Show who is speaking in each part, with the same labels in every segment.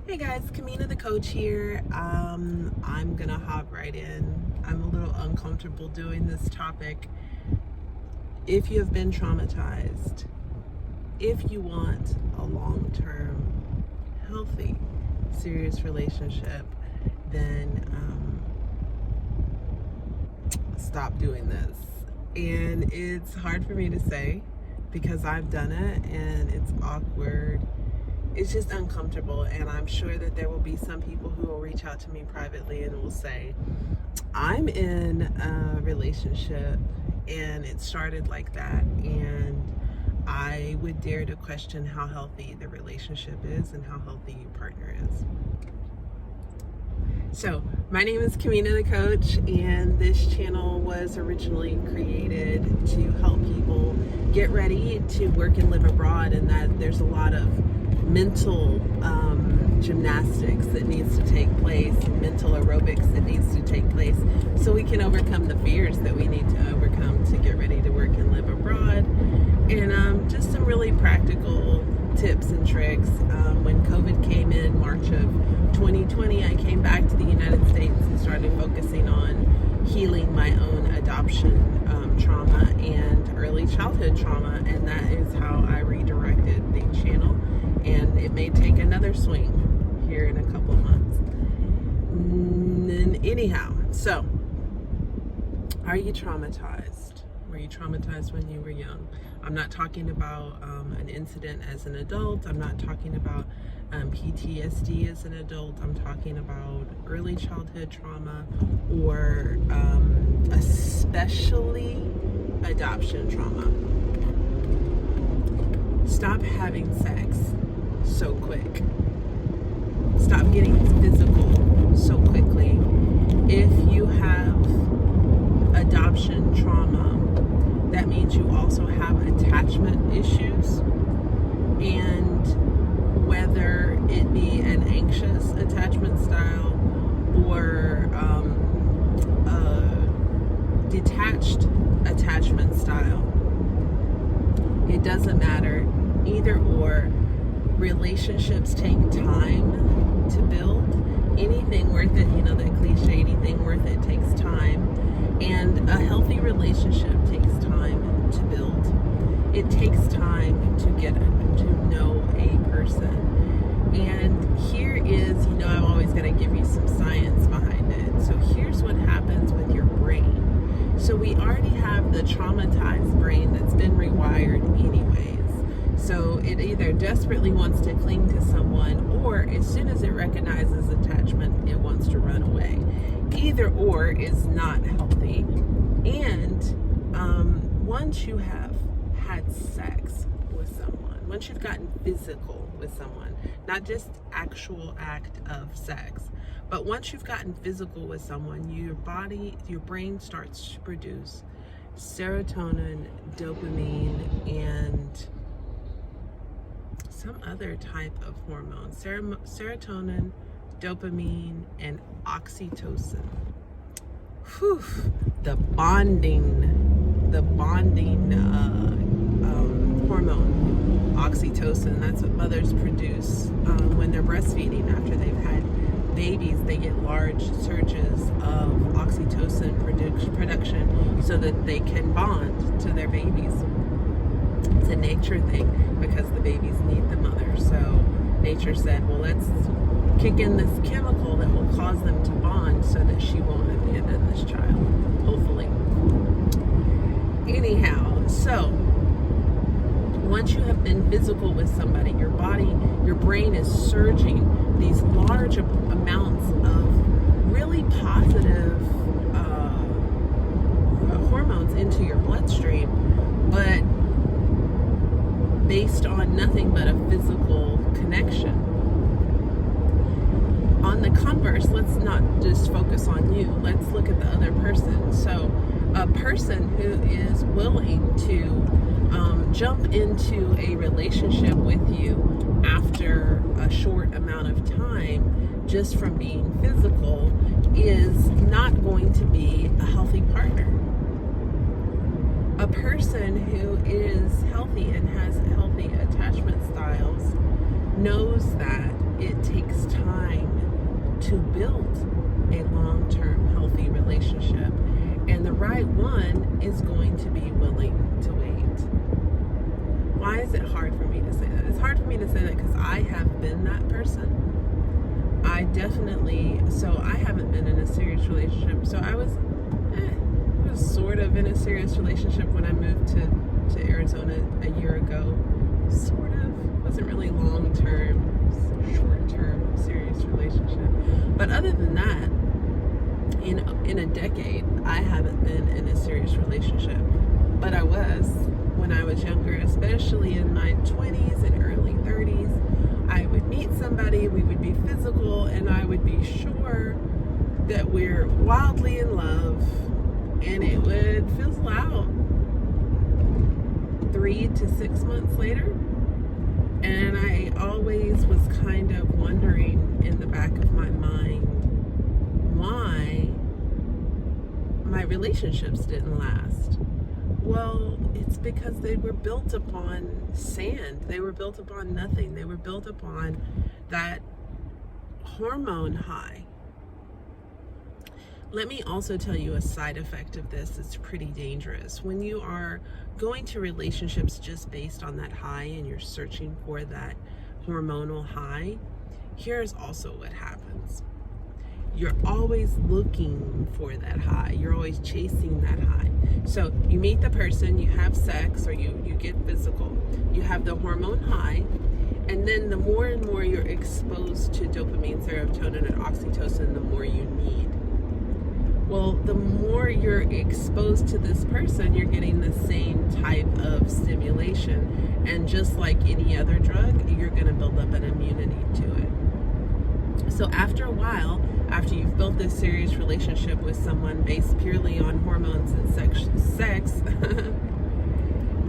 Speaker 1: Hey guys, Kamina the coach here. I'm gonna hop right in. I'm a little uncomfortable doing this topic. If you have been traumatized, if you want a long-term, healthy, serious relationship, then stop doing this. And it's hard for me to say because I've done it and it's awkward. It's just uncomfortable, and I'm sure that there will be some people who will reach out to me privately and will say, I'm in a relationship and it started like that, and I would dare to question how healthy the relationship is and how healthy your partner is. So, my name is Kamina the Coach, and this channel was originally created to help people get ready to work and live abroad, and that there's a lot of mental gymnastics that needs to take place, mental aerobics that needs to take place, so we can overcome the fears that we need to overcome to get ready to work and live abroad. And just some really practical tips and tricks. When COVID came in March of 2020, I came back to the United States and started focusing on healing my own adoption trauma and early childhood trauma, and that is how I redirected the channel. And it may take another swing here in a couple of months. And anyhow, so are you traumatized? Were you traumatized when you were young? I'm not talking about an incident as an adult. I'm not talking about PTSD as an adult. I'm talking about early childhood trauma, or especially adoption trauma. Stop having sex so quick. Stop getting physical so quickly. If you have adoption trauma, that means you also have attachment issues, and whether it be an anxious attachment style or a detached attachment style, it doesn't matter. Either or, relationships take time to build. Anything worth it, you know, that cliche, anything worth it takes time. And a healthy relationship takes time to build. It takes time to get to know a person. And here is, you know, I'm always going to give you some science behind it. So here's what happens with your brain. So we already have the traumatized brain that's been rewired anyways. So it either desperately wants to cling to someone, or as soon as it recognizes attachment, it wants to run away. Either or is not healthy. And once you have had sex with someone, once you've gotten physical with someone, not just actual act of sex, but once you've gotten physical with someone, your brain starts to produce serotonin, dopamine, and some other type of hormone. Serotonin, dopamine, and oxytocin. Whew. The bonding hormone, oxytocin. That's what mothers produce when they're breastfeeding. After they've had babies, they get large surges of oxytocin production so that they can bond to their babies. It's a nature thing because the babies need the mother. So nature said, well, let's kick in this chemical that will cause them to bond so that she won't abandon this child, hopefully. Anyhow, so once you have been physical with somebody, your brain is surging these large amounts of really positive hormones into your bloodstream, but based on nothing but a physical connection. On the converse, let's not just focus on you. Let's look at the other person. So a person who is willing to jump into a relationship with you after a short amount of time just from being physical is not going to be a healthy partner. A person who is healthy and has healthy attachment styles knows that it takes time to build a long-term healthy relationship, and the right one is going to be willing to wait. Why is it hard for me to say that? It's hard for me to say that because I have been that person. I haven't been in a serious relationship. So I was sort of in a serious relationship when I moved to Arizona a year ago. Sort of. Wasn't really long-term, short-term serious relationship. But other than that, in a decade, I haven't been in a serious relationship. But I was when I was younger, especially in my 20s and early 30s. I would meet somebody, we would be physical, and I would be sure that we're wildly in love, and it would fizzle out 3 to 6 months later. And I always was kind of wondering in the back of my mind why my relationships didn't last. Well, it's because they were built upon sand. They were built upon nothing. They were built upon that hormone high. Let me also tell you a side effect of this that's pretty dangerous. When you are going to relationships just based on that high and you're searching for that hormonal high, here's also what happens. You're always looking for that high. You're always chasing that high. So you meet the person, you have sex, or you get physical. You have the hormone high, and then the more and more you're exposed to dopamine, serotonin, and oxytocin, the more you need. Well, the more you're exposed to this person, you're getting the same type of stimulation. And just like any other drug, you're going to build up an immunity to it. So after a while, after you've built this serious relationship with someone based purely on hormones and sex,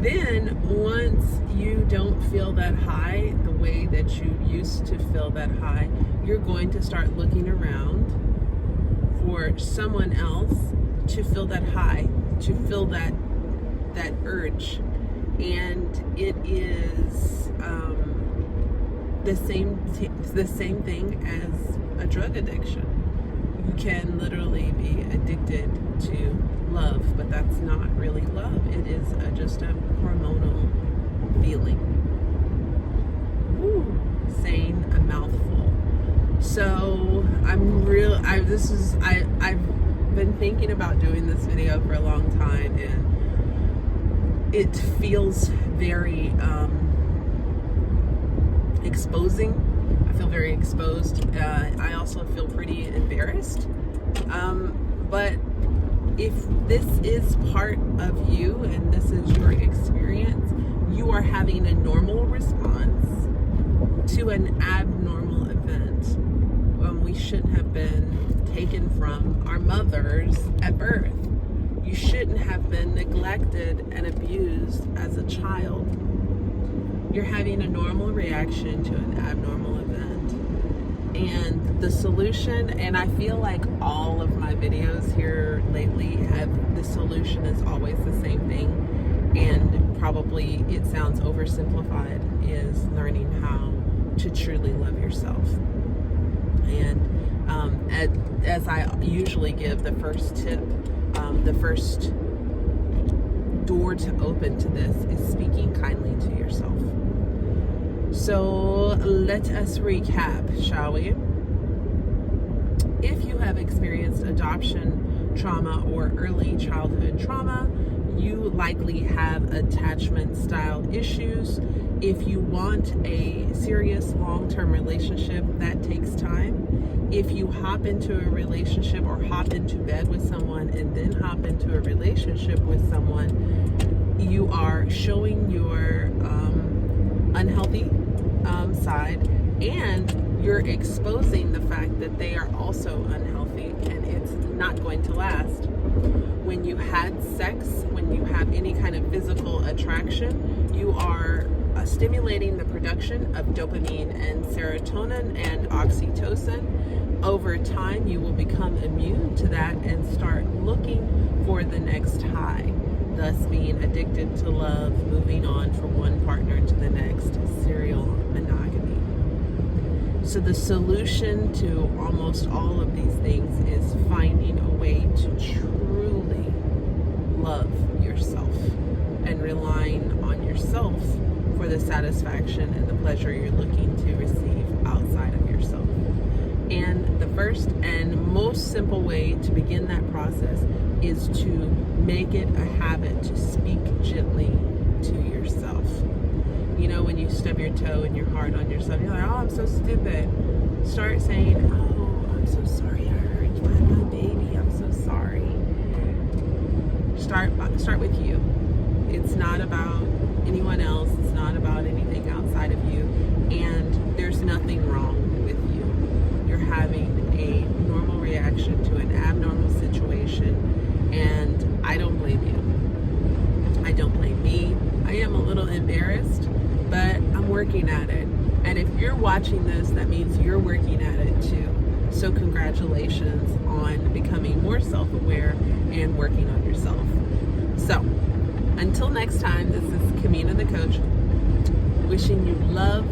Speaker 1: then once you don't feel that high the way that you used to feel that high, you're going to start looking around for someone else to feel that high, to feel that urge. And it is the same thing as a drug addiction. You can literally be addicted to love, but that's not really love. It is just a hormonal feeling. Woo, saying a mouthful. So I've been thinking about doing this video for a long time, and it feels very exposing. I feel very exposed. I also feel pretty embarrassed. But if this is part of you and this is your experience, you are having a normal response to an abnormal event when we shouldn't have been taken from our mothers at birth. You shouldn't have been neglected and abused as a child. You're having a normal reaction to an abnormal event. And the solution, and I feel like all of my videos here lately the solution is always the same thing, and probably it sounds oversimplified, is learning how to truly love yourself. And as I usually give, the first tip, the first door to open to this is speaking kindly to yourself. So let us recap, shall we? If you have experienced adoption trauma or early childhood trauma, you likely have attachment style issues. If you want a serious long-term relationship, that takes time. If you hop into a relationship or hop into bed with someone and then hop into a relationship with someone, you are showing your unhealthy side, and you're exposing the fact that they are also unhealthy, and it's not going to last. When you had sex, when you have any kind of physical attraction, you are stimulating the production of dopamine and serotonin and oxytocin. Over time, you will become immune to that and start looking for the next high, thus being addicted to love, moving on from one partner to the next, serial monogamy. So the solution to almost all of these things is finding a way to truly love yourself and relying on yourself for the satisfaction and the pleasure you're looking to receive outside of yourself. And the first and most simple way to begin that process is to make it a habit to speak gently to yourself. You know, when you stub your toe and you're hard on yourself, you're like, oh, I'm so stupid. Start saying, oh, I'm so sorry I hurt you. My baby, I'm so sorry. Start with you. It's not about anyone else. It's not about anything outside of you. And there's nothing wrong with you. You're having a normal reaction to an abnormal situation. And I don't blame you. I don't blame me. I am a little embarrassed, but I'm working at it. And if you're watching this, that means you're working at it too. So congratulations on becoming more self-aware and working on yourself. So until next time, this is Kamina the Coach, wishing you love,